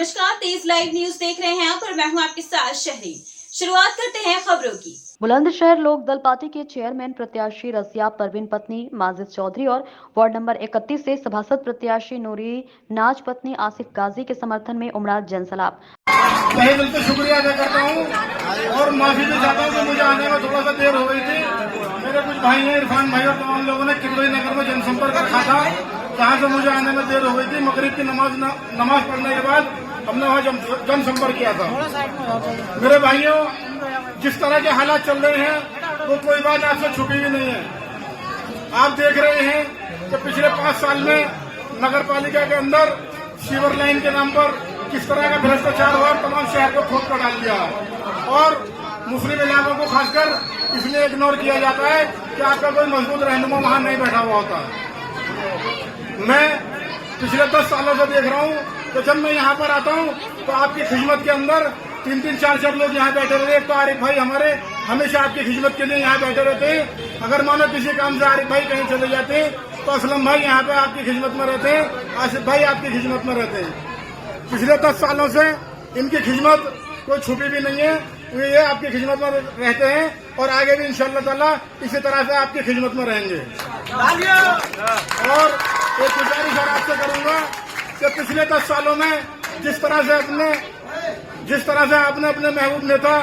नमस्कार, तेज live news देख रहे हैं आप और मैं हूं आपके साथ शहरी। शुरुआत करते हैं खबरों की। बुलंदशहर लोक दल पार्टी के चेयरमैन प्रत्याशी रजिया परवीन पत्नी माजिद चौधरी और वार्ड नंबर 31 से सभासद प्रत्याशी नूरी नाज पत्नी आसिफ गाजी के समर्थन में उमड़ा जनसलाब। तहे दिल से शुक्रिया अदा करता हूँ और माफी भी चाहता हूँ कि मुझे आने में थोड़ा सा देर हो गई थी। मेरे कुछ भाई हैं, इरफान भाई और तमाम लोगों ने किदवई नगर में जनसंपर्क रखा था, जहाँ से मुझे आने में देर हो गई थी। मगरिब की नमाज पढ़ने के बाद हमने वहाँ जनसंपर्क किया था। मेरे भाइयों, जिस तरह के हालात चल रहे हैं वो कोई बात आपसे छुपी भी नहीं है। आप देख रहे हैं कि पिछले 5 साल में नगर पालिका के अंदर सीवर लाइन के नाम पर किस तरह का भ्रष्टाचार हुआ, तमाम शहर को खोद कर डाल दिया और मुस्लिम इलाकों को खासकर इसलिए इग्नोर किया जाता है कि आपका कोई मजबूत रहनुमा वहां नहीं बैठा हुआ होता। मैं पिछले 10 सालों से देख रहा हूँ कि जब मैं यहाँ पर आता हूँ तो आपकी खिदमत के अंदर 3-3, 4-4 लोग यहाँ बैठे रहते हैं। तो आरिफ भाई हमारे हमेशा आपकी खिदमत के लिए यहाँ बैठे रहते हैं। अगर मानो किसी काम से आरिफ भाई कहीं चले जाते हैं तो असलम भाई यहाँ पे आपकी खिदमत में रहते हैं, आसिफ भाई आपकी खिदमत में रहते हैं। पिछले 10 सालों से इनकी खिदमत कोई छुपी भी नहीं है, ये आपकी खिदमत में रहते हैं और आगे भी इंशाअल्लाह ताला इसी तरह से आपकी खिदमत में रहेंगे। और एक गुजारिश और आपसे करूंगा कि पिछले 10 सालों में जिस तरह से आपने अपने महबूब नेता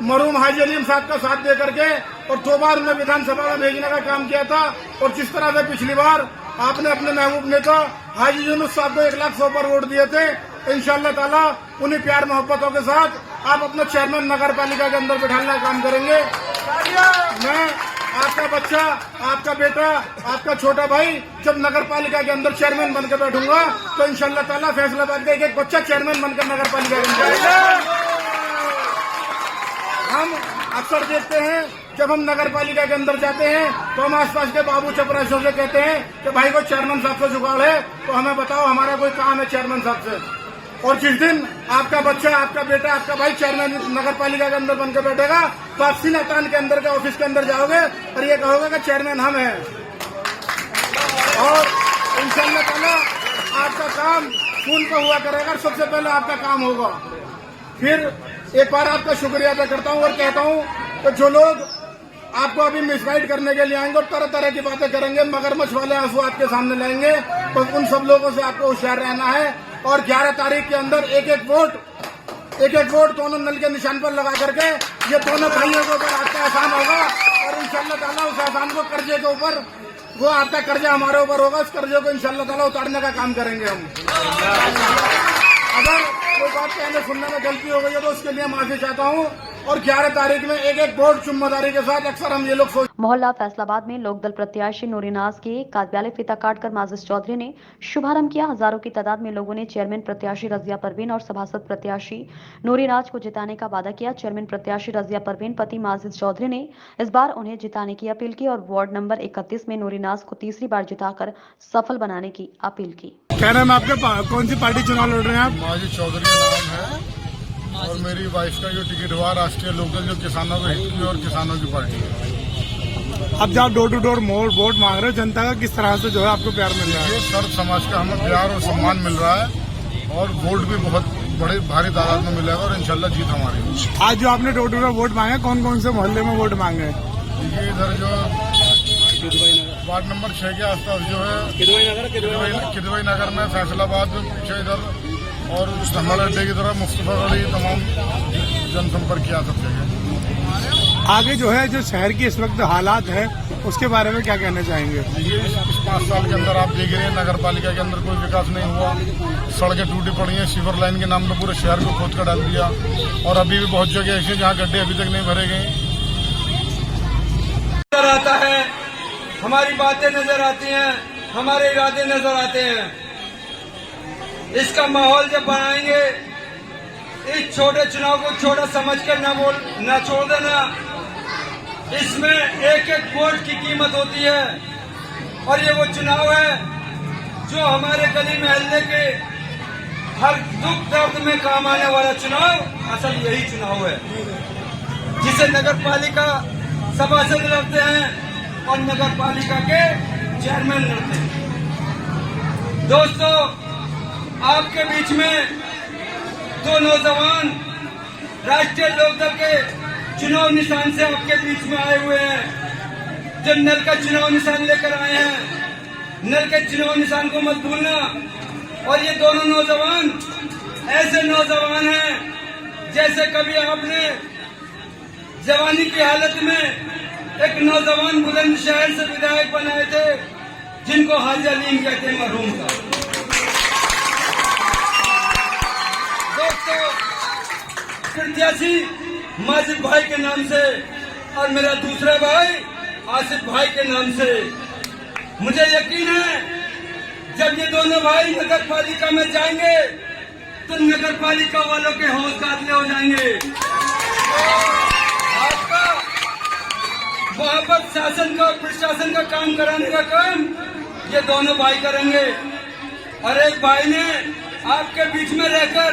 मरहूम हाजी अलीम साहब का साथ दे करके और 2 बार उन्हें विधानसभा में भेजने का काम किया था, और जिस तरह से पिछली बार आपने अपने महबूब नेता हाजी यूनुस साहब को 1 लाख 100 पर वोट दिए थे, इंशाअल्लाह ताला उन्हीं प्यार मोहब्बतों के साथ आप अपने चेयरमैन नगर पालिका के अंदर बैठाने का काम करेंगे। मैं आपका बच्चा, आपका बेटा, आपका छोटा भाई जब नगर पालिका के अंदर चेयरमैन बनकर बैठूंगा तो इंशाअल्लाह ताला फैसलाबाद का एक बच्चा चेयरमैन बनकर नगर पालिका के अंदर। हम अक्सर देखते हैं जब हम नगर पालिका के अंदर जाते हैं तो हम आसपास के बाबू चपरासियों से कहते हैं कि भाई को चेयरमैन साहब से जुगाड़ है तो हमें बताओ, हमारा कोई काम है चेयरमैन साहब से। और जिस दिन आपका बच्चा, आपका बेटा, आपका भाई चेयरमैन नगर पालिका के अंदर बनकर बैठेगा तो आप सीना तान के अंदर के ऑफिस के अंदर जाओगे और ये कहोगे कि चेयरमैन हम हैं। और इंशाअल्लाह ताला आपका काम खून का हुआ करेगा, सबसे पहले आपका काम होगा। फिर एक बार आपका शुक्रिया अदा करता हूँ और कहता हूँ कि जो लोग आपको अभी मिसगाइड करने के लिए आएंगे और तरह तरह की बातें करेंगे, मगरमच्छ वाले आंसू आपके सामने लाएंगे, तो उन सब लोगों से आपको होशियार रहना है। और 11 तारीख के अंदर एक एक वोट दोनों नल के निशान पर लगा करके ये दोनों भाइयों के ऊपर आपका एहसान होगा और इंशाअल्लाह ताला उस एहसान को कर्जे के ऊपर, वो आपका कर्जा हमारे ऊपर होगा, उस कर्जे को इंशाअल्लाह ताला उतारने का काम करेंगे हम। अगर कोई बात कहने सुनने में गलती हो गई है तो उसके लिए माफी चाहता हूँ। और 11 तारीख में एक एक वोट जिम्मेदारी के साथ अक्सर हम ये लोग सोच। मोहल्ला फैसलाबाद में लोकदल प्रत्याशी नूरी नाज के कार्यालय फीता काटकर माजिद चौधरी ने शुभारंभ किया। हजारों की तादाद में लोगों ने चेयरमैन प्रत्याशी रजिया परवीन और सभासद प्रत्याशी नूरी नाज को जिताने का वादा किया। चेयरमैन प्रत्याशी रजिया परवीन पति माजिद चौधरी ने इस बार उन्हें जिताने की अपील की और वार्ड नंबर 31 में नूरी नाज को तीसरी बार जिताकर सफल बनाने की अपील की। क्या नाम है आपका, कौन सी पार्टी चुनाव लड़ रहे हैं आप? माजिद चौधरी का नाम है और मेरी वाइफ का जो टिकट हुआ राष्ट्रीय लोकदल, जो किसानों को हित की और किसानों की पार्टी है। अब जब डोर टू डोर वोट मांग रहे हो, जनता का किस तरह से जो है आपको प्यार मिल रहा है? ये सर्व समाज का हमें प्यार और सम्मान मिल रहा है और वोट भी बहुत बड़े भारी तादाद में मिलेगा और इंशाल्लाह जीत हमारी। आज जो आपने डोर टू डोर वोट मांगे, कौन कौन से मोहल्ले में वोट मांगे? ये इधर जो वार्ड नंबर 6 के आसपास जो है किदवई नगर में, फैसलाबाद में पीछे इधर और हमारे अड्डे की तरफ मुस्तफागढ़ी, तमाम जनसंपर्क किया सब जगह। आगे जो है जो शहर की इस वक्त हालात है उसके बारे में क्या कहना चाहेंगे? ये इस 5 साल के अंदर आप देख रहे हैं नगर पालिका के अंदर कोई विकास नहीं हुआ, सड़कें टूटी पड़ी हैं, सीवर लाइन के नाम पर पूरे शहर को खोद कर डाल दिया और अभी भी बहुत जगह ऐसी जहाँ गड्ढे अभी तक नहीं भरे गए। नजर आता है, हमारी बातें नजर आती हैं, हमारे इरादे नजर आते हैं। इसका माहौल जब बनाएंगे, इस छोटे चुनाव को छोटा समझकर न छोड़ देना। इसमें एक एक वोट की कीमत होती है और ये वो चुनाव है जो हमारे गली मोहल्ले के हर दुख दर्द में काम आने वाला चुनाव असल यही चुनाव है, जिसे नगर पालिका सभासद लड़ते हैं और नगर पालिका के चेयरमैन लड़ते हैं। दोस्तों, आपके बीच में दो नौजवान राष्ट्रीय लोकदल के चुनाव निशान से आपके बीच में आए हुए हैं, जो नल का चुनाव निशान लेकर आए हैं। नल के चुनाव निशान को मत भूलना। और ये दोनों नौजवान ऐसे नौजवान हैं जैसे कभी आपने जवानी की हालत में एक नौजवान बुलंदशहर से विधायक बनाए थे, जिनको हाजी अलीम कहते हैं, मरहूम का। दोस्तों, प्रत्याशी माजिद भाई के नाम से और मेरा दूसरा भाई आसिफ भाई के नाम से मुझे यकीन है, जब ये दोनों भाई नगर पालिका में जाएंगे तो नगर पालिका वालों के हौस काटले हो जाएंगे। आपका वहां पर शासन का प्रशासन का काम कराने का काम ये दोनों भाई करेंगे। और एक भाई ने आपके बीच में रहकर,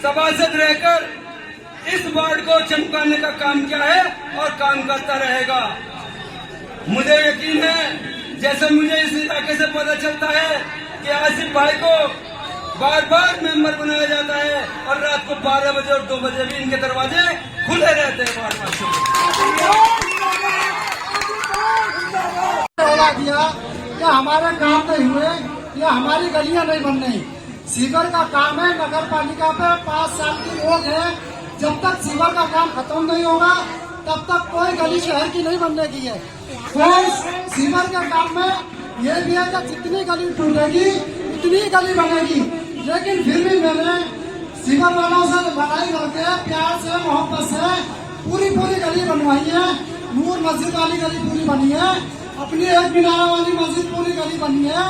सभासद रहकर इस वार्ड को चमकाने का काम किया है और काम करता रहेगा। मुझे यकीन है, जैसे मुझे इस इलाके से पता चलता है कि आसिफ भाई को बार बार मेंबर बनाया जाता है और रात को 12 बजे और 2 बजे भी इनके दरवाजे खुले रहते हैं वार्ड पार्षद। दिया या हमारे काम नहीं हुए या हमारी गलियां नहीं बन रही। सीवर का काम है, नगर पालिका पे 5 साल की रोक है। जब तक सीवर का काम खत्म नहीं होगा तब तक कोई गली शहर की नहीं बनने की है। तो सीवर के काम में ये भी है कि जितनी गली टूटेगी उतनी गली बनेगी। लेकिन फिर भी मैंने सीवर वालों से लड़ाई करके प्यार से, मोहब्बत से पूरी गली बनवाई है। नूर मस्जिद वाली गली पूरी बनी है, अपनी एक मीनारा वाली मस्जिद पूरी गली बनी है।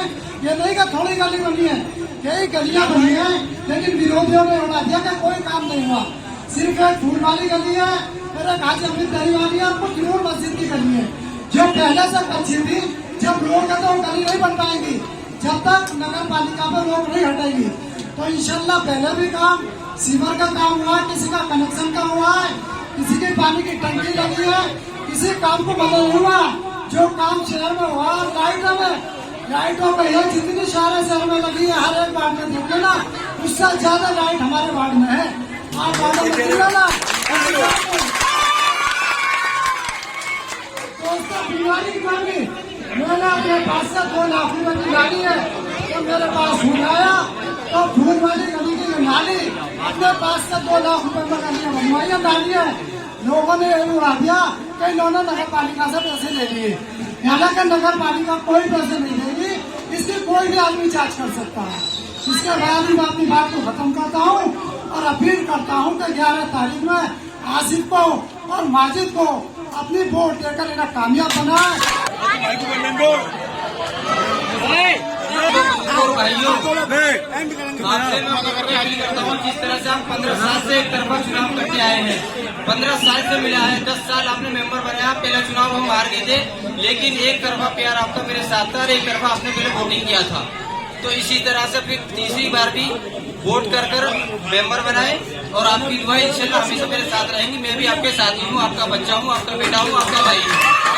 ये नहीं कि थोड़ी गली बनी है, कई गलियां बनी है। लेकिन विरोधियों ने उड़ा दिया कि कोई काम नहीं हुआ। सिर्फ एक फूल वाली गली है, फिर एक हाजी अमीर दही वाली है, कुछ नूर मस्जिद की गली है जो पहले से अच्छी थी। जब रोक है तो गली नहीं बन पाएंगी जब तक नगर पालिका पर रोक नहीं हटेगी। तो इंशाल्लाह पहले भी काम सीवर का काम हुआ, किसी का कनेक्शन का हुआ है, किसी की पानी की टंकी लगी है, किसी काम को बदल नहीं हुआ। जो काम शहर में हुआ, लाइटों पे जितनी सारे शहर में लगी है, हर एक वार्ड में देख लेना, उससे ज्यादा लाइट हमारे वार्ड में है। आप वार्ड में देख लेना। बीमारी की मांगी, मैंने अपने पास से 2 लाख रुपए की गाड़ी है तो मेरे पास उठाया तो फूल वाली गली की नाली अपने पास से 2 लाख रुपए में गलियां बनवाइया नाली है। लोगों ने उड़ा दिया कि इन्होंने नगर पालिका से पैसे ले लिए। हालांकि नगर पालिका कोई पैसे नहीं देगी, इसकी कोई भी आदमी जांच कर सकता है। इसके बाद मैं अपनी बात को खत्म करता हूँ और अपील करता हूँ कि 11 तारीख में आसिफ को और माजिद को अपनी वोट देकर इन्हें कामयाब बनाए। आपसे मैं अपील करता हूँ, जिस तरह से आप 15 साल से एक तरफा चुनाव करते आए हैं, 15 साल से मिला है, 10 साल आपने मेंबर बनाया। पहला चुनाव हम हार गए थे, लेकिन एक तरफा प्यार आपका मेरे साथ था और एक तरफा आपने मेरे वोटिंग किया था। तो इसी तरह से फिर तीसरी बार भी वोट कर मेंबर बनाए और आपकी दुआ इंशाल्लाह हमेशा मेरे साथ रहेंगी। मैं भी आपके साथ ही हूँ, आपका बच्चा हूँ, आपका बेटा हूँ, आपका भाई हूँ।